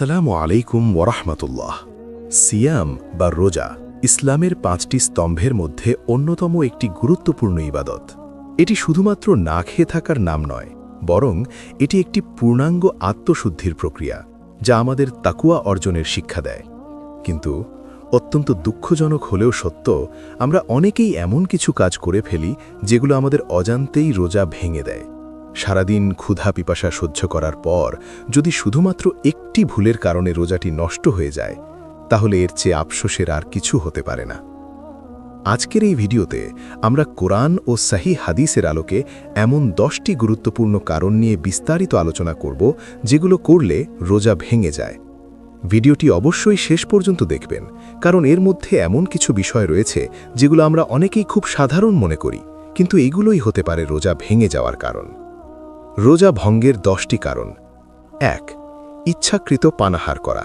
আসসালামু আলাইকুম ওয়ারাহমাতুল্লাহ। সিয়াম বা রোজা ইসলামের 5টি স্তম্ভের মধ্যে অন্যতম একটি গুরুত্বপূর্ণ ইবাদত। এটি শুধুমাত্র না খেয়ে থাকার নাম নয়, বরং এটি একটি পূর্ণাঙ্গ আত্মশুদ্ধির প্রক্রিয়া যা আমাদের তাকুয়া অর্জনের শিক্ষা দেয়। কিন্তু অত্যন্ত দুঃখজনক হলেও সত্য, আমরা অনেকেই এমন কিছু কাজ করে ফেলি যেগুলো আমাদের অজান্তেই রোজা ভেঙে দেয়। সারাদিন ক্ষুধা পিপাসা সহ্য করার পর যদি শুধুমাত্র একটি ভুলের কারণে রোজাটি নষ্ট হয়ে যায়, তাহলে এর চেয়ে আফসোসের আর কিছু হতে পারে না। আজকের এই ভিডিওতে আমরা কোরআন ও সহিহ হাদিসের আলোকে এমন 10টি গুরুত্বপূর্ণ কারণ নিয়ে বিস্তারিত আলোচনা করব যেগুলো করলে রোজা ভেঙে যায়। ভিডিওটি অবশ্যই শেষ পর্যন্ত দেখবেন, কারণ এর মধ্যে এমন কিছু বিষয় রয়েছে যেগুলো আমরা অনেকেই খুব সাধারণ মনে করি, কিন্তু এগুলোই হতে পারে রোজা ভেঙে যাওয়ার কারণ। রোজা ভঙ্গের 10টি কারণ। 1. ইচ্ছাকৃত পানাহার করা।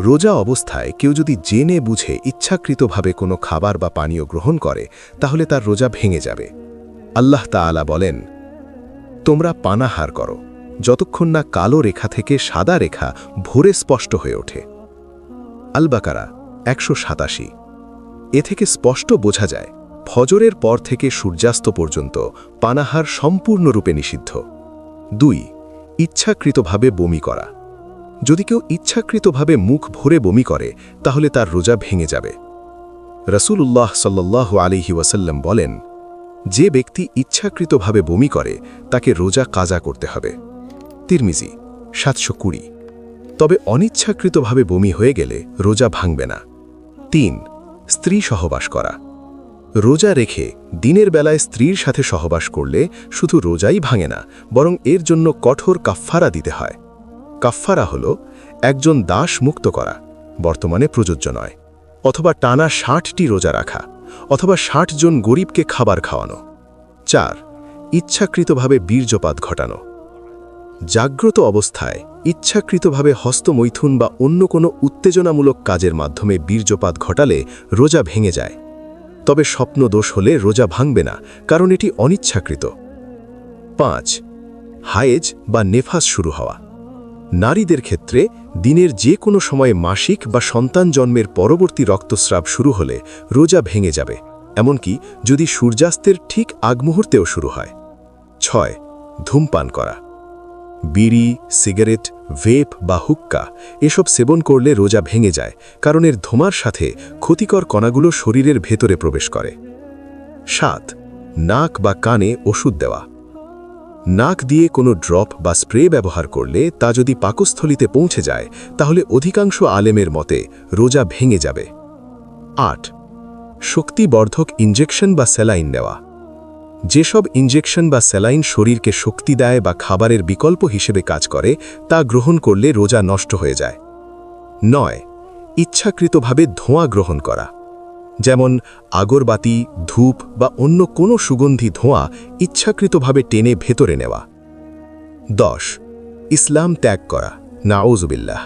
রোজা অবস্থায় কেউ যদি জেনে বুঝে ইচ্ছাকৃতভাবে কোনো খাবার বা পানীয় গ্রহণ করে, তাহলে তার রোজা ভেঙে যাবে। আল্লাহ তাআলা বলেন, তোমরা পানাহার করো যতক্ষণ না কালো রেখা থেকে সাদা রেখা ভোরে স্পষ্ট হয়ে ওঠে। আল বাকারা 187। এ থেকে স্পষ্ট বোঝা যায় ফজরের পর থেকে সূর্যাস্ত পর্যন্ত পানাহার সম্পূর্ণরূপে নিষিদ্ধ। 2. ইচ্ছাকৃতভাবে বমি করা। যদি কেউ ইচ্ছাকৃতভাবে মুখ ভরে বমি করে, তাহলে তার রোজা ভেঙে যাবে। রাসূলুল্লাহ সাল্লাল্লাহু আলাইহি ওয়াসাল্লাম বলেন, যে ব্যক্তি ইচ্ছাকৃতভাবে বমি করে তাকে রোজা কাজা করতে হবে। তিরমিজি 720। তবে অনিচ্ছাকৃতভাবে বমি হয়ে গেলে রোজা ভাঙবে না। 3. স্ত্রী সহবাস করা। রোজা রেখে দিনের বেলায় স্ত্রীর সাথে সহবাস করলে শুধু রোজাই ভাঙে না, বরং এর জন্য কঠোর কাফফারা দিতে হয়। কাফফারা হল একজন দাস মুক্ত করা, বর্তমানে প্রযোজ্য নয়, অথবা টানা 60টি রোজা রাখা, অথবা 60 জন গরিবকে খাবার খাওয়ানো। 4. ইচ্ছাকৃতভাবে বীর্যপাত ঘটানো। জাগ্রত অবস্থায় ইচ্ছাকৃতভাবে হস্তমৈথুন বা অন্য কোনো উত্তেজনামূলক কাজের মাধ্যমে বীর্যপাত ঘটালে রোজা ভেঙে যায়। তবে স্বপ্নদোষ হলে রোজা ভাঙবে না, কারণ এটি অনিচ্ছাকৃত। 5. হায়েজ বা নেফাস শুরু হওয়া। নারীদের ক্ষেত্রে দিনের যে কোনো সময় মাসিক বা সন্তান জন্মের পরবর্তী রক্তস্রাব শুরু হলে রোজা ভেঙে যাবে, এমনকি যদি সূর্যাস্তের ঠিক আগ মুহূর্তেও শুরু হয়। 6. ধূমপান করা। বিড়ি, সিগারেট, ভেপ বা হুক্কা এসব সেবন করলে রোজা ভেঙে যায়, কারণ এর ধোঁয়ার সাথে ক্ষতিকর কণাগুলো শরীরের ভেতরে প্রবেশ করে। 7. নাক বা কানে ওষুধ দেওয়া। নাক দিয়ে কোনো ড্রপ বা স্প্রে ব্যবহার করলে তা যদি পাকস্থলিতে পৌঁছে যায়, তাহলে অধিকাংশ আলেমের মতে রোজা ভেঙে যাবে। 8. শক্তিবর্ধক ইনজেকশন বা স্যালাইন নেওয়া। যেসব ইনজেকশন বা স্যালাইন শরীরকে শক্তি দেয় বা খাবারের বিকল্প হিসেবে কাজ করে, তা গ্রহণ করলে রোজা নষ্ট হয়ে যায়। 9. ইচ্ছাকৃতভাবে ধোঁয়া গ্রহণ করা, যেমন আগরবাতি, ধূপ বা অন্য কোনো সুগন্ধি ধোঁয়া ইচ্ছাকৃতভাবে টেনে ভেতরে নেওয়া। 10. ইসলাম ত্যাগ করা, নাউজুবিল্লাহ।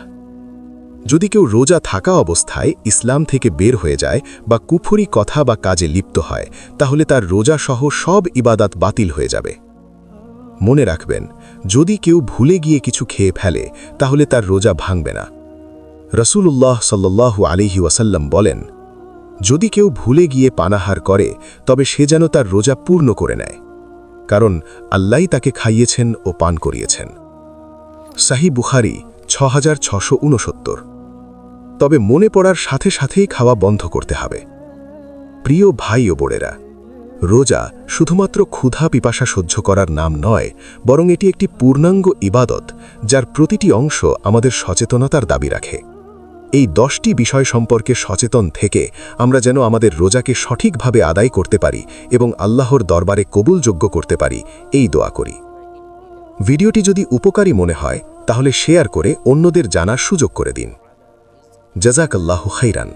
যদি কেউ রোজা থাকা অবস্থায় ইসলাম থেকে বের হয়ে যায় বা কুফরি কথা বা কাজে লিপ্ত হয়, তাহলে তার রোজা সহ সব ইবাদাত বাতিল হয়ে যাবে। মনে রাখবেন, যদি কেউ ভুলে গিয়ে কিছু খেয়ে ফেলে, তাহলে তার রোজা ভাঙবে না। রাসূলুল্লাহ সাল্লাল্লাহু আলাইহি ওয়াসাল্লাম বলেন, যদি কেউ ভুলে গিয়ে পানাহার করে, তবে সে যেন তার রোজা পূর্ণ করে নেয়, কারণ আল্লাহই তাকে খাইয়েছেন ও পান করিয়েছেন। সহিহ বুখারী 6669। তবে মনে পড়ার সাথে সাথেই খাওয়া বন্ধ করতে হবে। প্রিয় ভাই ও বোনেরা, রোজা শুধুমাত্র ক্ষুধা পিপাসা সহ্য করার নাম নয়, বরং এটি একটি পূর্ণাঙ্গ ইবাদত, যার প্রতিটি অংশ আমাদের সচেতনতার দাবি রাখে। এই 10টি বিষয় সম্পর্কে সচেতন থেকে আমরা যেন আমাদের রোজাকে সঠিকভাবে আদায় করতে পারি এবং আল্লাহর দরবারে কবুলযোগ্য করতে পারি, এই দোয়া করি। ভিডিওটি যদি উপকারী মনে হয়, তাহলে শেয়ার করে অন্যদের জানার সুযোগ করে দিন। জাযাকাল্লাহু খাইরান।